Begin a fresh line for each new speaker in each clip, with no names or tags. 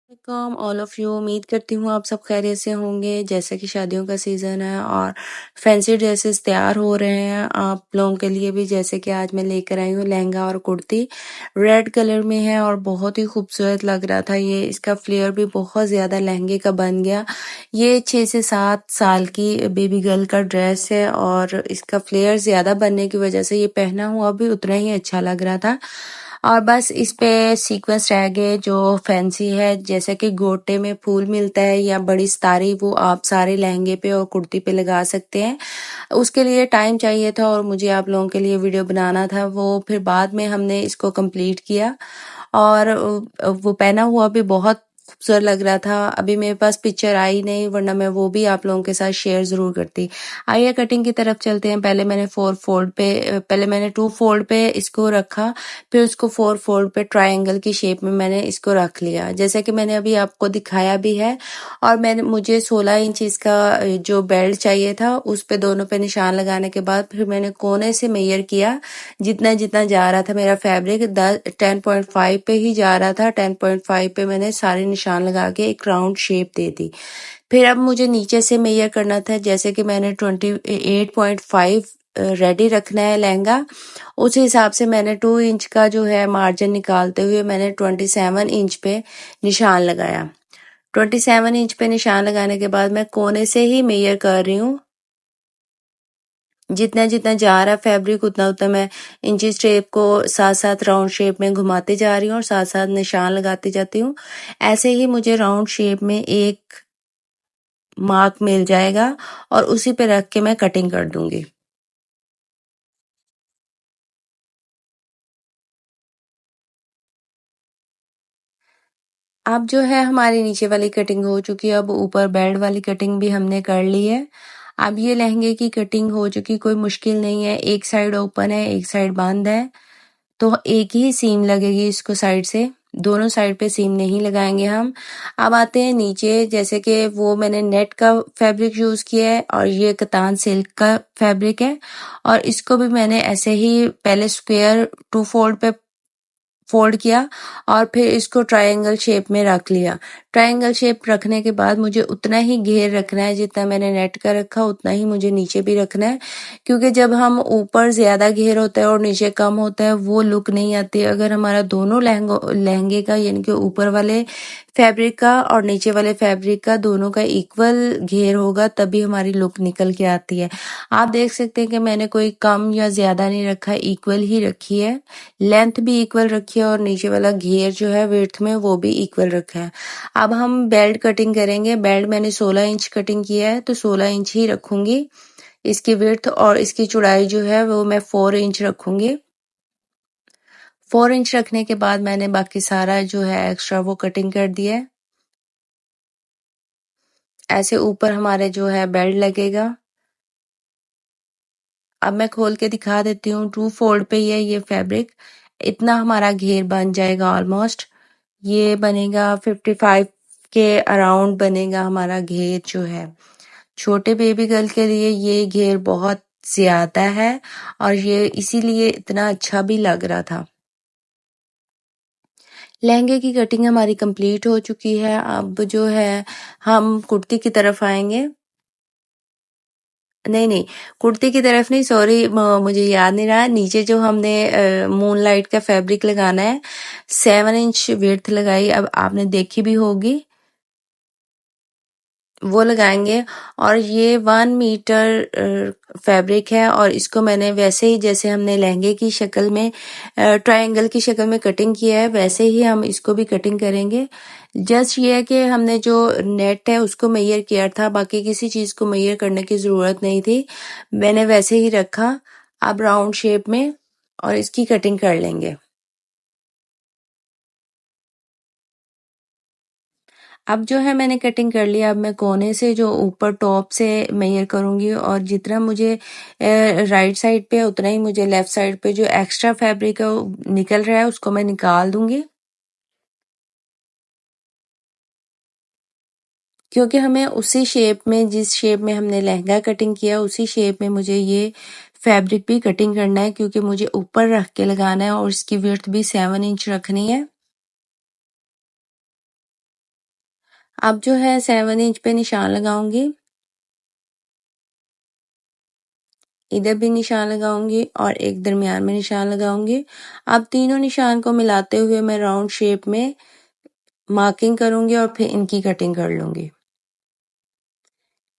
Welcome all of you. उम्मीद करती हूँ आप सब खैरियत से होंगे। जैसा कि शादियों का सीज़न है और फैंसी ड्रेसेस तैयार हो रहे हैं आप लोगों के लिए भी। जैसे कि आज मैं लेकर आई हूँ लहंगा और कुर्ती, रेड कलर में है और बहुत ही खूबसूरत लग रहा था ये। इसका फ्लेयर भी बहुत ज़्यादा लहंगे का बन गया। ये 6 से 7 साल की बेबी गर्ल का ड्रेस है और इसका फ्लेयर ज़्यादा बनने की वजह से ये पहना हुआ भी उतना ही अच्छा लग रहा था। और बस इस पे सीक्वेंस रह गए जो फैंसी है, जैसे कि गोटे में फूल मिलता है या बड़ी सितारी, वो आप सारे लहंगे पे और कुर्ती पे लगा सकते हैं। उसके लिए टाइम चाहिए था और मुझे आप लोगों के लिए वीडियो बनाना था, वो फिर बाद में हमने इसको कंप्लीट किया। और वो पहना हुआ भी बहुत खूबसूरत लग रहा था। अभी मेरे पास पिक्चर आई नहीं, वरना मैं वो भी आप लोगों के साथ शेयर ज़रूर करती। आइए कटिंग की तरफ चलते हैं। पहले मैंने 2 फोल्ड पे इसको रखा, फिर उसको 4 फोल्ड पे ट्रायंगल की शेप में मैंने इसको रख लिया, जैसे कि मैंने अभी आपको दिखाया भी है। और मुझे 16 इंच इसका जो बेल्ट चाहिए था, उस पे दोनों पे निशान लगाने के बाद फिर मैंने कोने से मेजर किया। जितना जितना जा रहा था मेरा फैब्रिक 10.5 पे ही जा रहा था। 10.5 पे मैंने सारे निशान लगा के एक राउंड शेप दे दी। फिर अब मुझे नीचे से मेजर करना था, जैसे कि मैंने 28.5 रेडी रखना है लहंगा। उस हिसाब से मैंने 2 इंच का जो है मार्जिन निकालते हुए मैंने 27 इंच पे निशान लगाया। 27 इंच पे निशान लगाने के बाद मैं कोने से ही मेजर कर रही हूँ। जितना जितना जा रहा फैब्रिक उतना उतना मैं इंची टेप को साथ साथ राउंड शेप में घुमाते जा रही हूँ और साथ साथ निशान लगाती जाती हूँ। ऐसे ही मुझे राउंड शेप में एक मार्क मिल जाएगा और उसी पे रख के मैं कटिंग कर दूंगी। अब जो है हमारी नीचे वाली कटिंग हो चुकी है, अब ऊपर बेल्ट वाली कटिंग भी हमने कर ली है। अब ये लहंगे की कटिंग हो चुकी, कोई मुश्किल नहीं है। एक साइड ओपन है, एक साइड बंद है, तो एक ही सीम लगेगी इसको साइड से, दोनों साइड पे सीम नहीं लगाएंगे हम। अब आते हैं नीचे, जैसे कि वो मैंने नेट का फैब्रिक यूज किया है और ये कतान सिल्क का फैब्रिक है। और इसको भी मैंने ऐसे ही पहले स्क्वायर 2 फोल्ड पे फोल्ड किया और फिर इसको ट्रायंगल शेप में रख लिया। ट्रायंगल शेप रखने के बाद मुझे उतना ही घेर रखना है, जितना मैंने नेट का रखा उतना ही मुझे नीचे भी रखना है। क्योंकि जब हम ऊपर ज्यादा घेर होता है और नीचे कम होता है, वो लुक नहीं आती। अगर हमारा दोनों लहंगे का यानी कि ऊपर वाले फैब्रिक का और नीचे वाले फैब्रिक का दोनों का इक्वल घेर होगा, तभी हमारी लुक निकल के आती है। आप देख सकते हैं कि मैंने कोई कम या ज्यादा नहीं रखा, इक्वल ही रखी है। लेंथ भी इक्वल रखी है और नीचे वाला घेर जो है विड्थ में वो भी इक्वल रखा है। अब हम बेल्ट कटिंग करेंगे। बेल्ट मैंने 16 इंच कटिंग किया है, तो 16 इंच ही रखूंगी इसकी विड्थ। और इसकी चौड़ाई जो है वो मैं 4 इंच रखूंगी। 4 इंच रखने के बाद मैंने बाकी सारा जो है एक्स्ट्रा वो कटिंग कर दिया है। ऐसे ऊपर हमारे जो है बेल्ट लगेगा। अब मैं खोल के दिखा देती हूँ। 2 फोल्ड पे ही है ये फैब्रिक। इतना हमारा घेर बन जाएगा ऑलमोस्ट। ये बनेगा 55 के अराउंड बनेगा हमारा घेर जो है। छोटे बेबी गर्ल के लिए ये घेर बहुत ज्यादा है और ये इसीलिए इतना अच्छा भी लग रहा था। लहंगे की कटिंग हमारी कंप्लीट हो चुकी है। अब जो है हम कुर्ती की तरफ आएंगे। नहीं नहीं, कुर्ती की तरफ नहीं, सॉरी, मुझे याद नहीं रहा। नीचे जो हमने मून लाइट का फैब्रिक लगाना है, 7 इंच विड्थ लगाई, अब आपने देखी भी होगी, वो लगाएंगे। और ये 1 मीटर फैब्रिक है और इसको मैंने वैसे ही जैसे हमने लहंगे की शक्ल में ट्रायंगल की शक्ल में कटिंग किया है, वैसे ही हम इसको भी कटिंग करेंगे। जस्ट ये है कि हमने जो नेट है उसको मेजर किया था, बाकी किसी चीज को मेजर करने की जरूरत नहीं थी। मैंने वैसे ही रखा। अब राउंड शेप में और इसकी कटिंग कर लेंगे। अब जो है मैंने कटिंग कर लिया। अब मैं कोने से जो ऊपर टॉप से मेजर करूंगी और जितना मुझे राइट साइड पे उतना ही मुझे लेफ्ट साइड पे जो एक्स्ट्रा फैब्रिक है वो निकल रहा है उसको मैं निकाल दूंगी। क्योंकि हमें उसी शेप में, जिस शेप में हमने लहंगा कटिंग किया उसी शेप में मुझे ये फैब्रिक भी कटिंग करना है, क्योंकि मुझे ऊपर रख के लगाना है और इसकी विड्थ भी 7 इंच रखनी है। अब जो है 7 इंच पे निशान लगाऊंगी, इधर भी निशान लगाऊंगी और एक दरमियान में निशान लगाऊंगी। अब तीनों निशान को मिलाते हुए मैं राउंड शेप में मार्किंग करूंगी और फिर इनकी कटिंग कर लूंगी।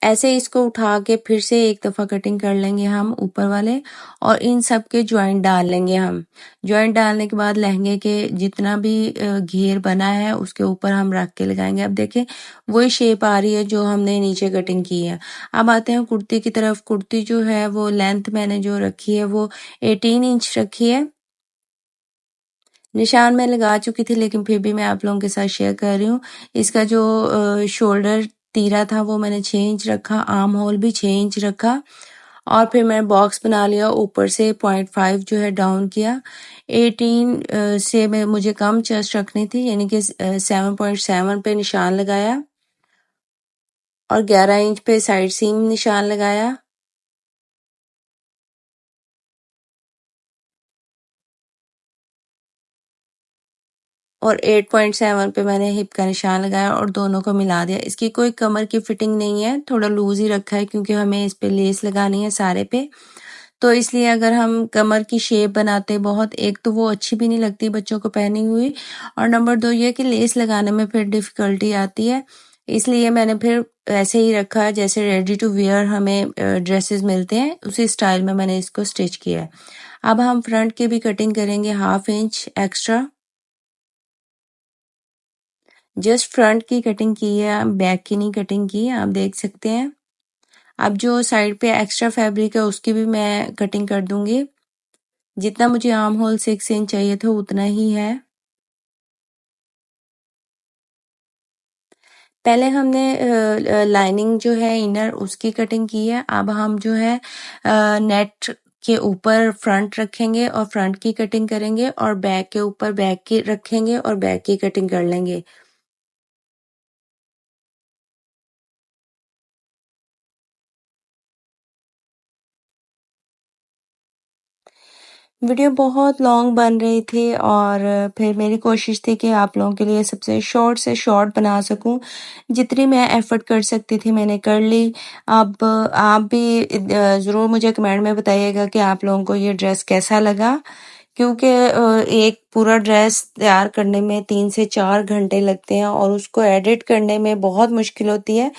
ऐसे इसको उठा के फिर से एक दफ़ा कटिंग कर लेंगे हम ऊपर वाले, और इन सब के जॉइंट डाल लेंगे हम। जॉइंट डालने के बाद लहंगे के जितना भी घेर बना है उसके ऊपर हम रख के लगाएंगे। अब देखें वही शेप आ रही है जो हमने नीचे कटिंग की है। अब आते हैं कुर्ती की तरफ। कुर्ती जो है वो लेंथ मैंने जो रखी है वो 18 इंच रखी है। निशान मैं लगा चुकी थी लेकिन फिर भी मैं आप लोगों के साथ शेयर कर रही हूँ। इसका जो शोल्डर तीरा था वो मैंने 6 इंच रखा, आर्म होल भी 6 इंच रखा, और फिर मैंने बॉक्स बना लिया, ऊपर से 0.5 जो है डाउन किया। 18 से मैं मुझे कम चेस्ट रखनी थी, यानी कि 7.7 पे निशान लगाया और 11 इंच पे साइड सीम निशान लगाया। और 8.7 पे मैंने हिप का निशान लगाया और दोनों को मिला दिया। इसकी कोई कमर की फिटिंग नहीं है, थोड़ा लूज ही रखा है क्योंकि हमें इस पे लेस लगानी है सारे पे। तो इसलिए अगर हम कमर की शेप बनाते बहुत, एक तो वो अच्छी भी नहीं लगती बच्चों को पहनी हुई, और नंबर 2 ये कि लेस लगाने में फिर डिफ़िकल्टी आती है। इसलिए मैंने फिर ऐसे ही रखा है जैसे रेडी टू वियर हमें ड्रेसेस मिलते हैं, उसी स्टाइल में मैंने इसको स्टिच किया है। अब हम फ्रंट की भी कटिंग करेंगे 1/2 इंच एक्स्ट्रा। जस्ट फ्रंट की कटिंग की है, बैक की नहीं कटिंग की, आप देख सकते हैं। अब जो साइड पे एक्स्ट्रा फैब्रिक है उसकी भी मैं कटिंग कर दूंगी। जितना मुझे आर्म होल 6 इंच चाहिए था उतना ही है। पहले हमने लाइनिंग जो है इनर उसकी कटिंग की है। अब हम जो है नेट के ऊपर फ्रंट रखेंगे और फ्रंट की कटिंग करेंगे, और बैक के ऊपर बैक की रखेंगे और बैक की कटिंग कर लेंगे। वीडियो बहुत लॉन्ग बन रही थी और फिर मेरी कोशिश थी कि आप लोगों के लिए सबसे शॉर्ट से शॉर्ट बना सकूं। जितनी मैं एफर्ट कर सकती थी मैंने कर ली। अब आप भी ज़रूर मुझे कमेंट में बताइएगा कि आप लोगों को ये ड्रेस कैसा लगा, क्योंकि एक पूरा ड्रेस तैयार करने में 3 से 4 घंटे लगते हैं और उसको एडिट करने में बहुत मुश्किल होती है,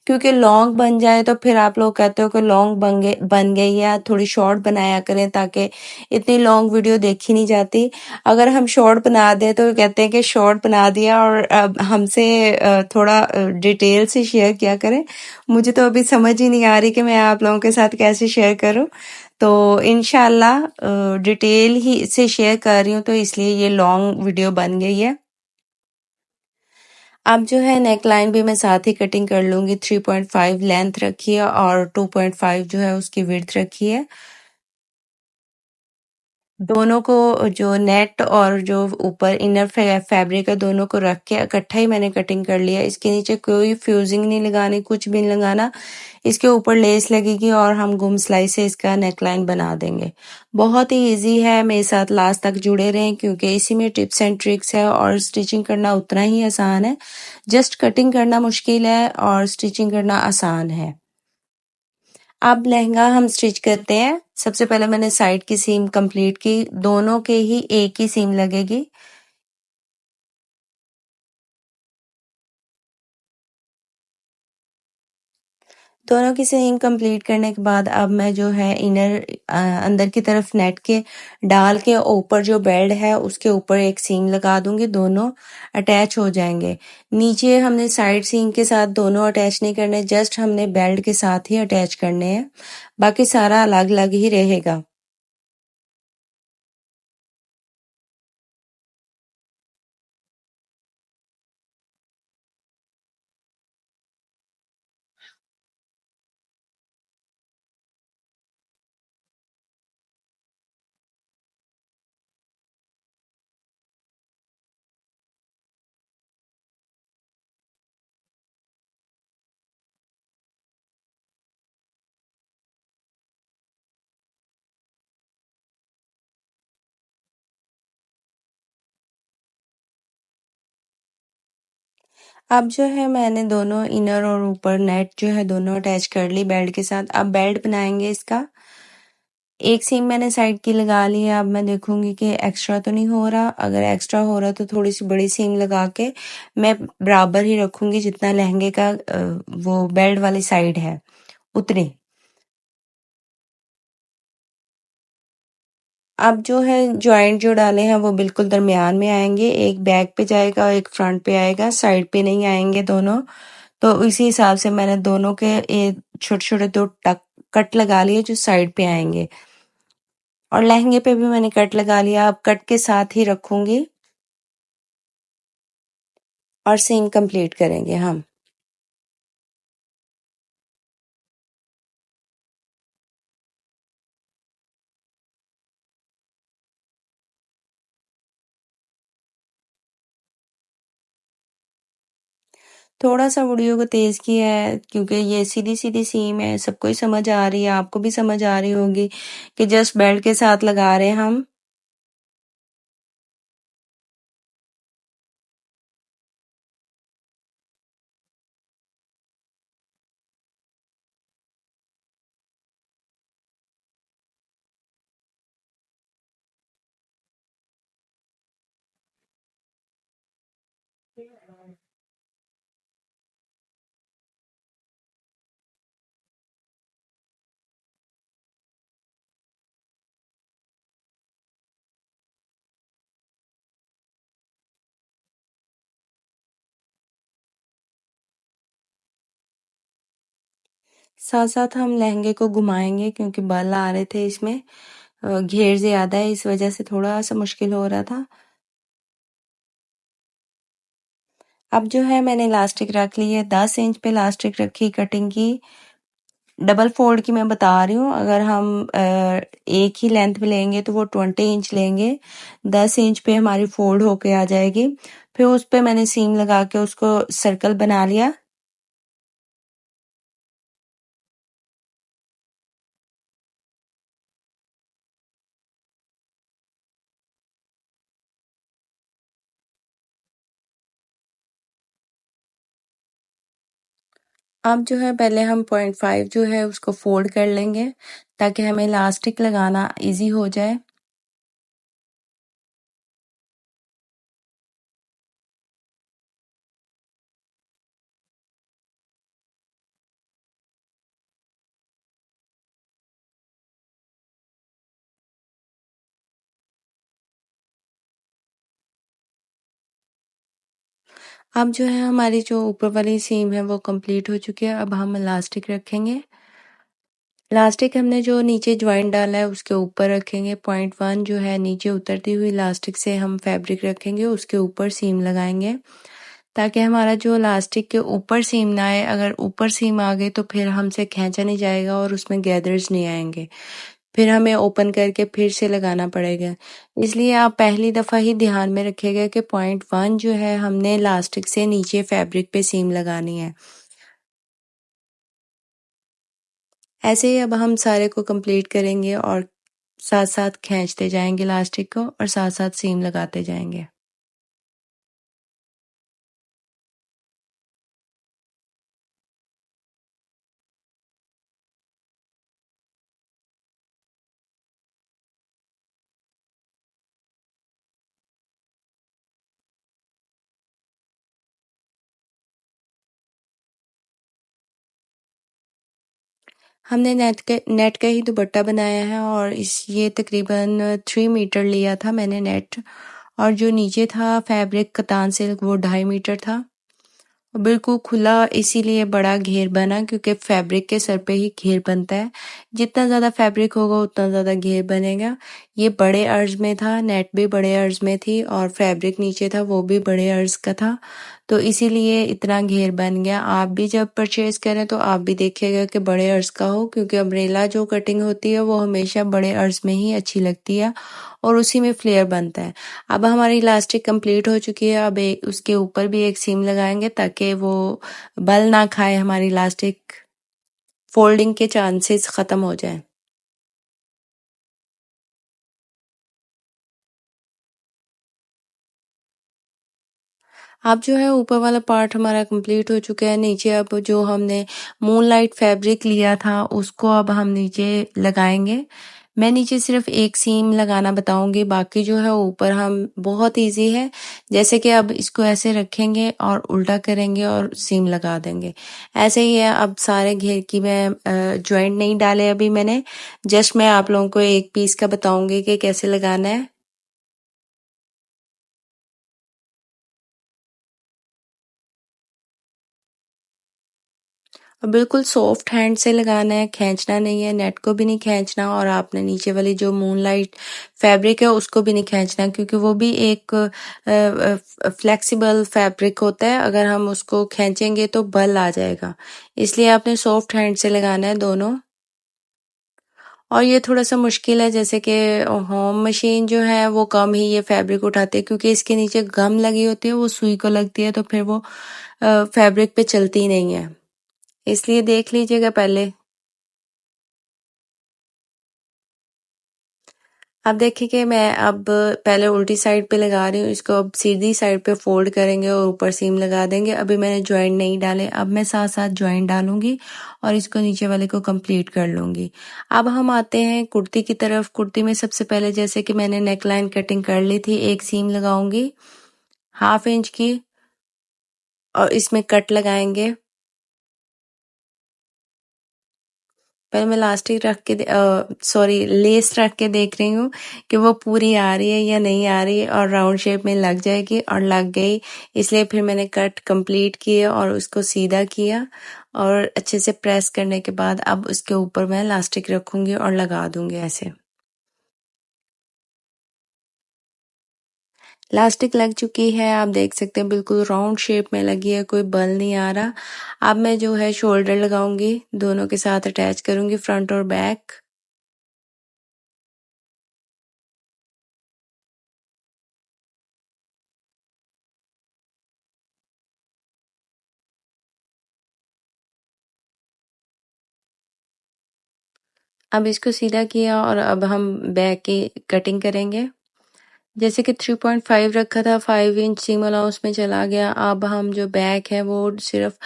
क्योंकि लॉन्ग बन जाए तो फिर आप लोग कहते हो कि लॉन्ग बन गई है, थोड़ी शॉर्ट बनाया करें ताकि इतनी लॉन्ग वीडियो देखी नहीं जाती। अगर हम शॉर्ट बना दें तो कहते हैं कि शॉर्ट बना दिया, और अब हमसे थोड़ा डिटेल से शेयर किया करें। मुझे तो अभी समझ ही नहीं आ रही कि मैं आप लोगों के साथ कैसे शेयर करूं। तो इंशाल्लाह डिटेल ही से शेयर कर रही हूँ तो इसलिए ये लॉन्ग वीडियो बन गई है। अब जो है नेक लाइन भी मैं साथ ही कटिंग कर लूंगी। 3.5 लेंथ रखी है और 2.5 जो है उसकी विड्थ रखी है। दोनों को जो नेट और जो ऊपर इनर फैब्रिक है दोनों को रख के इकट्ठा ही मैंने कटिंग कर लिया। इसके नीचे कोई फ्यूजिंग नहीं लगानी, कुछ भी नहीं लगाना। इसके ऊपर लेस लगेगी और हम गुम सिलाई से इसका नेकलाइन बना देंगे। बहुत ही इजी है, मेरे साथ लास्ट तक जुड़े रहें क्योंकि इसी में टिप्स एंड ट्रिक्स है और स्टिचिंग करना उतना ही आसान है। जस्ट कटिंग करना मुश्किल है और स्टिचिंग करना आसान है। अब लहंगा हम स्टिच करते हैं। सबसे पहले मैंने साइड की सीम कंप्लीट की, दोनों के ही एक ही सीम लगेगी। दोनों की सीम कंप्लीट करने के बाद अब मैं जो है इनर अंदर की तरफ नेट के डाल के ऊपर जो बेल्ट है उसके ऊपर एक सीम लगा दूंगी, दोनों अटैच हो जाएंगे। नीचे हमने साइड सीम के साथ दोनों अटैच नहीं करने, जस्ट हमने बेल्ट के साथ ही अटैच करने हैं, बाकी सारा अलग अलग ही रहेगा। अब जो है मैंने दोनों इनर और ऊपर नेट जो है दोनों अटैच कर ली बेल्ट के साथ। अब बेल्ट बनाएंगे इसका। एक सीम मैंने साइड की लगा ली है। अब मैं देखूंगी कि एक्स्ट्रा तो नहीं हो रहा। अगर एक्स्ट्रा हो रहा तो थोड़ी सी बड़ी सीम लगा के मैं बराबर ही रखूंगी जितना लहंगे का वो बेल्ट वाली साइड है उतनी। अब जो है जॉइंट जो डाले हैं वो बिल्कुल दरमियान में आएंगे। एक बैक पे जाएगा और एक फ्रंट पे आएगा, साइड पे नहीं आएंगे दोनों। तो इसी हिसाब से मैंने दोनों के छोटे छोटे दो टक कट लगा लिए जो साइड पे आएंगे। और लहंगे पे भी मैंने कट लगा लिया। अब कट के साथ ही रखूंगी और सेम कंप्लीट करेंगे हम। थोड़ा सा वीडियो को तेज किया है क्योंकि ये सीधी सीधी सीम है, सबको ही समझ आ रही है, आपको भी समझ आ रही होगी कि जस्ट बेल्ट के साथ लगा रहे हैं हम। साथ साथ हम लहंगे को घुमाएंगे क्योंकि बल आ रहे थे इसमें। घेर ज्यादा है इस वजह से थोड़ा सा मुश्किल हो रहा था। अब जो है मैंने इलास्टिक रख ली है, 10 इंच पे इलास्टिक रखी कटिंग की। डबल फोल्ड की मैं बता रही हूँ। अगर हम एक ही लेंथ में लेंगे तो वो 20 इंच लेंगे। 10 इंच पे हमारी फोल्ड होके आ जाएगी। फिर उस पे मैंने सीम लगा के उसको सर्कल बना लिया। अब जो है पहले हम 0.5 जो है उसको फोल्ड कर लेंगे ताकि हमें इलास्टिक लगाना इजी हो जाए। अब जो है हमारी जो ऊपर वाली सीम है वो कंप्लीट हो चुकी है। अब हम इलास्टिक रखेंगे। इलास्टिक हमने जो नीचे ज्वाइंट डाला है उसके ऊपर रखेंगे। 0.1 जो है नीचे उतरती हुई इलास्टिक से हम फैब्रिक रखेंगे, उसके ऊपर सीम लगाएंगे ताकि हमारा जो इलास्टिक के ऊपर सीम ना आए। अगर ऊपर सीम आ गई तो फिर हमसे खींचा नहीं जाएगा और उसमें गैदर्स नहीं आएंगे, फिर हमें ओपन करके फिर से लगाना पड़ेगा। इसलिए आप पहली दफ़ा ही ध्यान में रखिएगा कि 0.1 जो है हमने इलास्टिक से नीचे फैब्रिक पे सीम लगानी है। ऐसे ही अब हम सारे को कंप्लीट करेंगे और साथ साथ खींचते जाएंगे इलास्टिक को और साथ साथ सीम लगाते जाएंगे। हमने नेट का ही दुपट्टा बनाया है और इस ये तकरीबन 3 मीटर लिया था मैंने नेट। और जो नीचे था फैब्रिक कतान सिल्क वो 2.5 मीटर था। बिल्कुल खुला इसीलिए बड़ा घेर बना क्योंकि फैब्रिक के सर पे ही घेर बनता है। जितना ज़्यादा फैब्रिक होगा उतना ज़्यादा घेर बनेगा। ये बड़े अर्ज में था, नेट भी बड़े अर्ज में थी और फैब्रिक नीचे था वो भी बड़े अर्ज का था। तो इसीलिए इतना घेर बन गया। आप भी जब परचेज करें तो आप भी देखिएगा कि बड़े अर्ज का हो क्योंकि अम्ब्रेला जो कटिंग होती है वो हमेशा बड़े अर्ज में ही अच्छी लगती है और उसी में फ्लेयर बनता है। अब हमारी इलास्टिक कंप्लीट हो चुकी है। अब उसके ऊपर भी एक सीम लगाएंगे ताकि वो बल ना खाए, हमारी इलास्टिक फोल्डिंग के चांसेस खत्म हो जाए। अब जो है ऊपर वाला पार्ट हमारा कंप्लीट हो चुका है। नीचे अब जो हमने मूनलाइट फैब्रिक लिया था उसको अब हम नीचे लगाएंगे। मैं नीचे सिर्फ एक सीम लगाना बताऊंगी, बाकी जो है ऊपर हम बहुत इजी है। जैसे कि अब इसको ऐसे रखेंगे और उल्टा करेंगे और सीम लगा देंगे। ऐसे ही है। अब सारे घेर की मैं जॉइंट नहीं डाले अभी मैंने, जस्ट मैं आप लोगों को एक पीस का बताऊंगी कि कैसे लगाना है। और बिल्कुल सॉफ्ट हैंड से लगाना है, खींचना नहीं है, नेट को भी नहीं खींचना और आपने नीचे वाली जो मूनलाइट फैब्रिक है उसको भी नहीं खींचना, क्योंकि वो भी एक फ्लेक्सिबल फैब्रिक होता है। अगर हम उसको खींचेंगे तो बल आ जाएगा, इसलिए आपने सॉफ्ट हैंड से लगाना है दोनों। और ये थोड़ा सा मुश्किल है, जैसे कि होम मशीन जो है वो कम ही ये फैब्रिक उठाती है, क्योंकि इसके नीचे गम लगी होती है, वो सुई को लगती है तो फिर वो फैब्रिक पे चलती नहीं है। इसलिए देख लीजिएगा पहले। अब देखिए कि मैं अब पहले उल्टी साइड पे लगा रही हूँ, इसको अब सीधी साइड पे फोल्ड करेंगे और ऊपर सीम लगा देंगे। अभी मैंने ज्वाइंट नहीं डाले, अब मैं साथ साथ ज्वाइंट डालूंगी और इसको नीचे वाले को कंप्लीट कर लूंगी। अब हम आते हैं कुर्ती की तरफ। कुर्ती में सबसे पहले जैसे कि मैंने नेक लाइन कटिंग कर ली थी, एक सीम लगाऊंगी 1/2 इंच की और इसमें कट लगाएंगे। पहले मैं लास्टिक रख के सॉरी लेस रख के देख रही हूँ कि वो पूरी आ रही है या नहीं आ रही है, और राउंड शेप में लग जाएगी, और लग गई। इसलिए फिर मैंने कट कंप्लीट किया और उसको सीधा किया, और अच्छे से प्रेस करने के बाद अब उसके ऊपर मैं लास्टिक रखूंगी और लगा दूंगी ऐसे। लास्टिक लग चुकी है, आप देख सकते हैं बिल्कुल राउंड शेप में लगी है, कोई बल नहीं आ रहा। अब मैं जो है शोल्डर लगाऊंगी, दोनों के साथ अटैच करूंगी फ्रंट और बैक। अब इसको सीधा किया और अब हम बैक की कटिंग करेंगे। जैसे कि 3.5 रखा था, 5 इंच सीम अलाउंस में चला गया। अब हम जो बैक है वो सिर्फ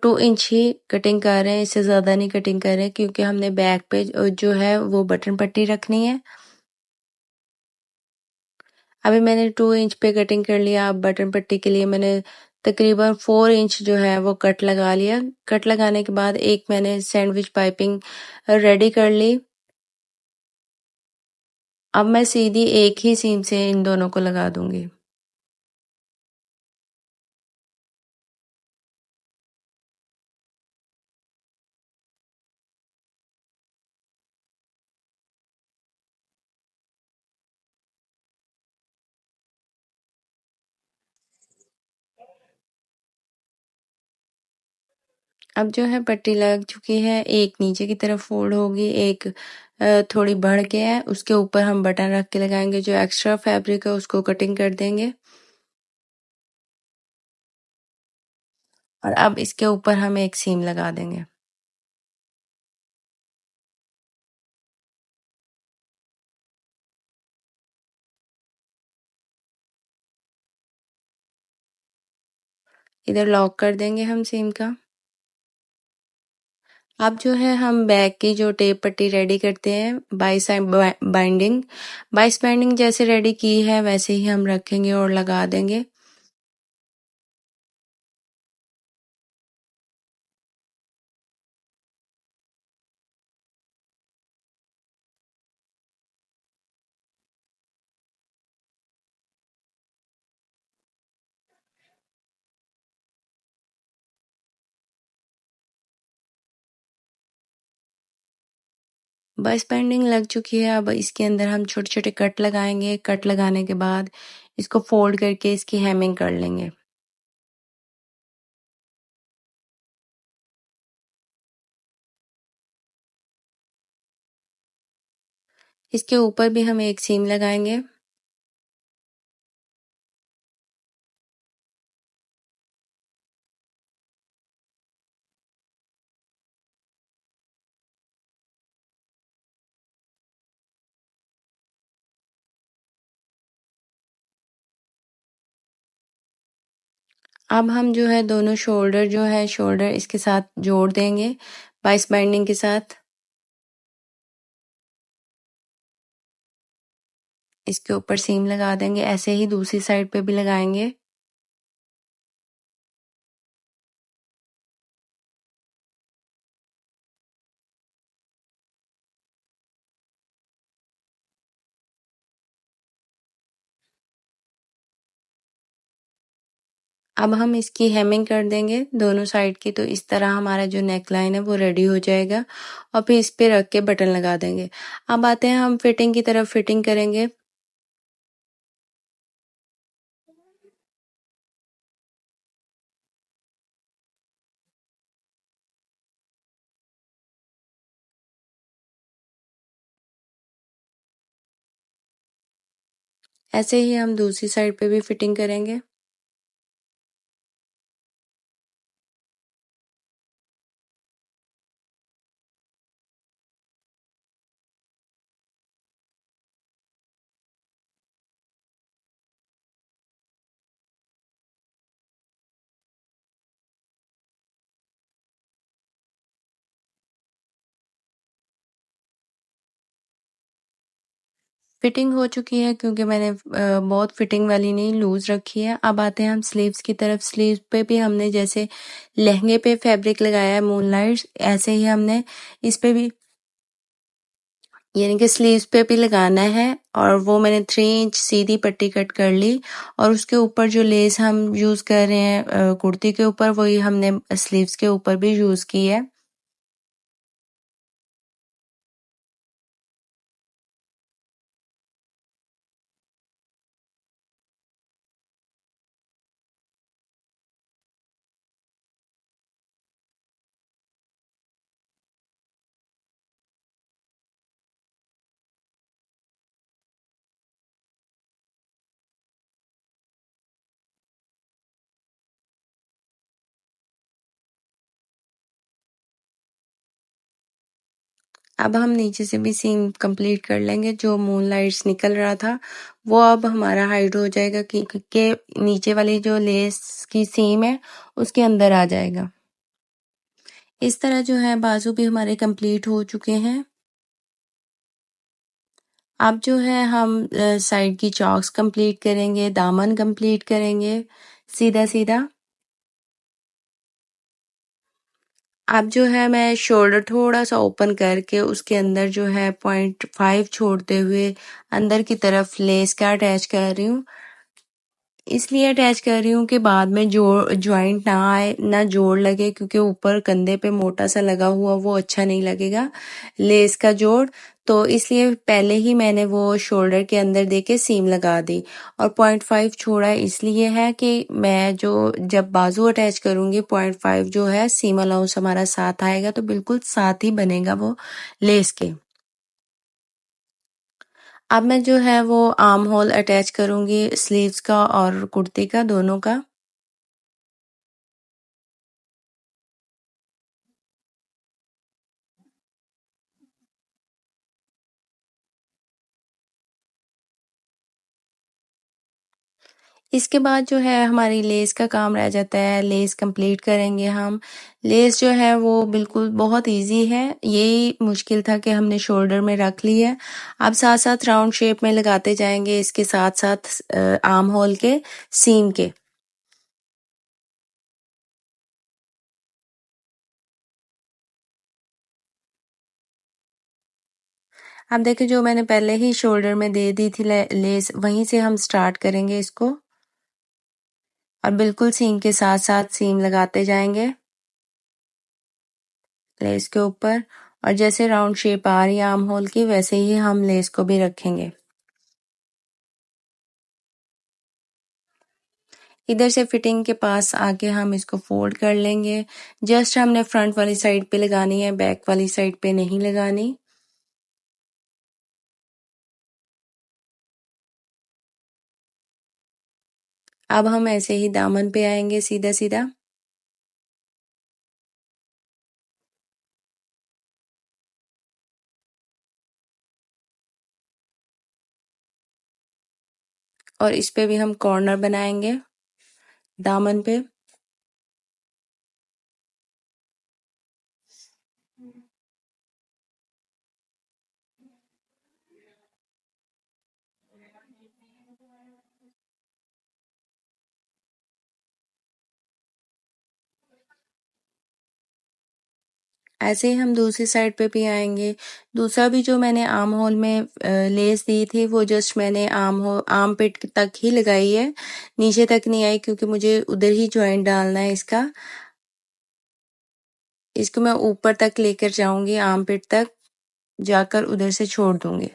2 इंच ही कटिंग कर रहे हैं, इससे ज़्यादा नहीं कटिंग कर रहे हैं, क्योंकि हमने बैक पे जो है वो बटन पट्टी रखनी है। अभी मैंने 2 इंच पे कटिंग कर लिया। अब बटन पट्टी के लिए मैंने तकरीबन 4 इंच जो है वो कट लगा लिया। कट लगाने के बाद एक मैंने सैंडविच पाइपिंग रेडी कर ली। अब मैं सीधी एक ही सीम से इन दोनों को लगा दूंगी। अब जो है पट्टी लग चुकी है, एक नीचे की तरफ फोल्ड होगी, एक थोड़ी बढ़ के है, उसके ऊपर हम बटन रख के लगाएंगे। जो एक्स्ट्रा फैब्रिक है उसको कटिंग कर देंगे, और अब इसके ऊपर हम एक सीम लगा देंगे। इधर लॉक कर देंगे हम सीम का। अब जो है हम बैक की जो टेप पट्टी रेडी करते हैं, बाइंडिंग बाइस बाइंडिंग जैसे रेडी की है वैसे ही हम रखेंगे और लगा देंगे। बस पेंडिंग लग चुकी है। अब इसके अंदर हम छोटे छोटे कट लगाएंगे। कट लगाने के बाद इसको फोल्ड करके इसकी हेमिंग कर लेंगे। इसके ऊपर भी हम एक सीम लगाएंगे। अब हम जो है दोनों शोल्डर इसके साथ जोड़ देंगे वाइस बाइंडिंग के साथ। इसके ऊपर सीम लगा देंगे, ऐसे ही दूसरी साइड पे भी लगाएंगे। अब हम इसकी हेमिंग कर देंगे दोनों साइड की, तो इस तरह हमारा जो नेक लाइन है वो रेडी हो जाएगा और फिर इस पे रख के बटन लगा देंगे। अब आते हैं हम फिटिंग की तरफ, फिटिंग करेंगे। ऐसे ही हम दूसरी साइड पे भी फिटिंग करेंगे। फिटिंग हो चुकी है क्योंकि मैंने बहुत फिटिंग वाली नहीं, लूज रखी है। अब आते हैं हम स्लीव्स की तरफ। स्लीव्स पे भी हमने जैसे लहंगे पे फैब्रिक लगाया है मूनलाइट, ऐसे ही हमने इस पे भी यानी कि स्लीव्स पे भी लगाना है। और वो मैंने 3 इंच सीधी पट्टी कट कर ली और उसके ऊपर जो लेस हम यूज कर रहे हैं कुर्ती के ऊपर, वही हमने स्लीव्स के ऊपर भी यूज की है। अब हम नीचे से भी सीम कंप्लीट कर लेंगे। जो मूनलाइट्स निकल रहा था वो अब हमारा हाइड हो जाएगा कि नीचे वाली जो लेस की सीम है उसके अंदर आ जाएगा। इस तरह जो है बाजू भी हमारे कंप्लीट हो चुके हैं। अब जो है हम साइड की चॉक्स कंप्लीट करेंगे, दामन कंप्लीट करेंगे सीधा सीधा। अब जो है मैं शोल्डर थोड़ा सा ओपन करके उसके अंदर जो है 0.5 छोड़ते हुए अंदर की तरफ लेस का अटैच कर रही हूँ। इसलिए अटैच कर रही हूँ कि बाद में जोड़ जॉइंट ना आए, ना जोड़ लगे, क्योंकि ऊपर कंधे पे मोटा सा लगा हुआ वो अच्छा नहीं लगेगा लेस का जोड़। तो इसलिए पहले ही मैंने वो शोल्डर के अंदर देके सीम लगा दी। और 0.5 छोड़ा इसलिए है कि मैं जो जब बाजू अटैच करूंगी 0.5 जो है सीम अलाउंस हमारा साथ आएगा, तो बिल्कुल साथ ही बनेगा वो लेस के। अब मैं जो है वो आर्म होल अटैच करूंगी स्लीव्स का और कुर्ती का, दोनों का। इसके बाद जो है हमारी लेस का काम रह जाता है, लेस कंप्लीट करेंगे हम। लेस जो है वो बिल्कुल बहुत इजी है, यही मुश्किल था कि हमने शोल्डर में रख ली है। अब साथ साथ राउंड शेप में लगाते जाएंगे इसके साथ साथ आर्म होल के सीम के। अब देखिए जो मैंने पहले ही शोल्डर में दे दी थी लेस, वहीं से हम स्टार्ट करेंगे इसको और बिल्कुल सीम के साथ साथ सीम लगाते जाएंगे लेस के ऊपर। और जैसे राउंड शेप आ रही है आर्म होल की, वैसे ही हम लेस को भी रखेंगे। इधर से फिटिंग के पास आके हम इसको फोल्ड कर लेंगे। जस्ट हमने फ्रंट वाली साइड पे लगानी है, बैक वाली साइड पे नहीं लगानी। अब हम ऐसे ही दामन पे आएंगे सीधा सीधा और इस पे भी हम कॉर्नर बनाएंगे दामन पे। ऐसे ही हम दूसरी साइड पे भी आएंगे। दूसरा भी जो मैंने आर्म होल में लेस दी थी वो जस्ट मैंने आर्म पिट तक ही लगाई है, नीचे तक नहीं आई क्योंकि मुझे उधर ही जॉइंट डालना है इसका। इसको मैं ऊपर तक लेकर जाऊंगी, आर्म पिट तक जाकर उधर से छोड़ दूंगी।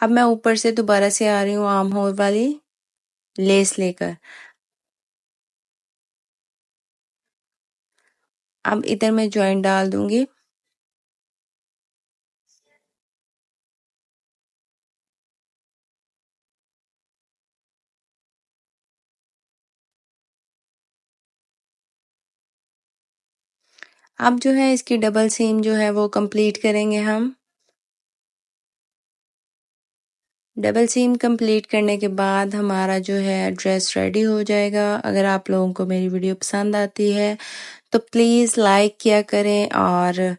अब मैं ऊपर से दोबारा से आ रही हूँ आर्म होल वाली लेस लेकर। अब इधर मैं जॉइंट डाल दूंगी। अब जो है इसकी डबल सीम जो है वो कंप्लीट करेंगे हम। डबल सीम कंप्लीट करने के बाद हमारा जो है ड्रेस रेडी हो जाएगा। अगर आप लोगों को मेरी वीडियो पसंद आती है तो प्लीज़ लाइक किया करें और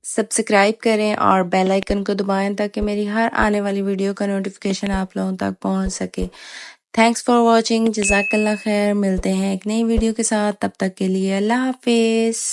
सब्सक्राइब करें और बेल आइकन को दबाएं ताकि मेरी हर आने वाली वीडियो का नोटिफिकेशन आप लोगों तक पहुंच सके। Thanks for watching. जज़ाकल्लाह खैर। मिलते हैं एक नई वीडियो के साथ, तब तक के लिए अल्लाह हाफिज़।